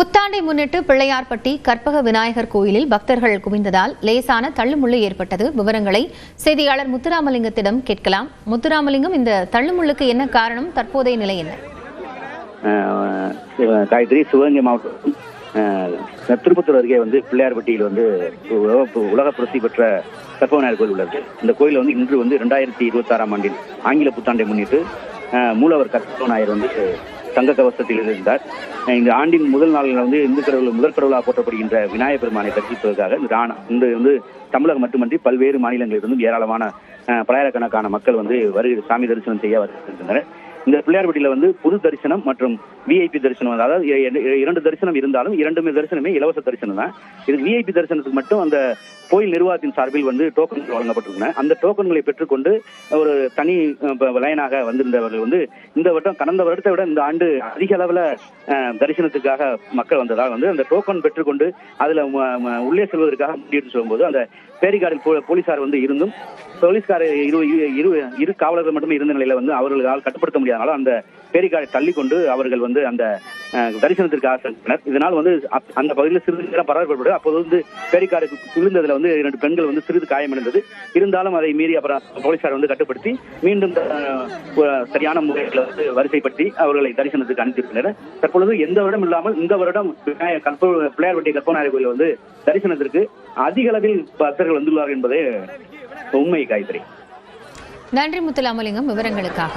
புத்தாண்டை முன்னிட்டு பிள்ளையார்பட்டி கற்பக விநாயகர் கோயிலில் பக்தர்கள் குவிந்ததால் லேசான தள்ளுமுள்ளு ஏற்பட்டது. விவரங்களை செய்தியாளர் முத்துராமலிங்கத்திடம் கேட்கலாம். முத்துராமலிங்கம், இந்த தள்ளுமுள்ளுக்கு என்ன காரணம்? தற்போதைய நிலை என்ன? காயத்ரி, சிவகங்கை மாவட்டம் திருப்பத்தூர் அருகே பிள்ளையார்பட்டியில் உலக பிரசித்தி பெற்ற கற்பக விநாயகர் கோயில் உள்ளது. இந்த கோயில் இன்று 2026ஆம் ஆண்டில் ஆங்கில புத்தாண்டை முன்னிட்டு மூலவர் கற்பக விநாயகர் தங்க கவசத்தில் இருந்தார். இந்த ஆண்டின் முதல் நாளில் இந்து கடவுள் முதற் கடவுளாக போற்றப்படுகின்ற விநாயகர் பெருமானை தரிசிப்பதற்காக இந்த தமிழகம் மட்டுமன்றி பல்வேறு மாநிலங்களிலிருந்தும் ஏராளமான பலாயிரக்கணக்கான மக்கள் சாமி தரிசனம் செய்ய வருகின்றனர். இந்த பிள்ளையார்பட்டியில பொது தரிசனம் மற்றும் விஐபி தரிசனம், அதாவது 2 தரிசனம் இருந்தாலும் 2 தரிசனமே இலவச தரிசனம் தான். இது விஐபி தரிசனத்துக்கு மட்டும் அந்த கோயில் நிர்வாகத்தின் சார்பில் டோக்கன்கள் வழங்கப்பட்டிருந்தன. அந்த டோக்கன்களை பெற்றுக்கொண்டு ஒரு தனி லைனாக வந்திருந்தவர்கள் இந்த வருடம் கடந்த வருடத்தை விட இந்த ஆண்டு அதிக அளவில் தரிசனத்துக்காக மக்கள் வந்ததால் அந்த டோக்கன் பெற்றுக்கொண்டு அதுல உள்ளே செல்வதற்காக முன்னெடுத்து சொல்லும்போது அந்த பேரிகார்டில் போலீசார் இருந்தும் போலீஸ்கார இரு காவலர்கள் மட்டுமே இருந்த நிலையில அவர்களால் கட்டுப்படுத்த முடியாதனால அந்த பேரிகார்டை தள்ளி கொண்டு அவர்கள் அந்த தரிசனத்திற்காக சென்றனர். இதனால் அந்த பகுதியில் சிறிது நேரம் பரபரப்பு. அப்போது பேரிகார்டு விழுந்ததுல 2 பெண்கள் சிறிது காயமடைந்தது. இருந்தாலும் அதை மீறி அப்புறம் போலீசார் கட்டுப்படுத்தி மீண்டும் சரியான முறையில் வரிசைப்படுத்தி அவர்களை தரிசனத்துக்கு அனுப்பியிருக்கின்றனர். தற்பொழுது எந்த வருடம் இல்லாமல் இந்த வருடம் பிள்ளையார்பட்டி கற்பக விநாயகர் கோயில் தரிசனத்திற்கு அதிக அளவில் பக்தர்கள் வந்துள்ளார்கள் என்பதே உண்மை. காயத்ரி, நன்றி முத்துராமலிங்கம் விவரங்களுக்காக.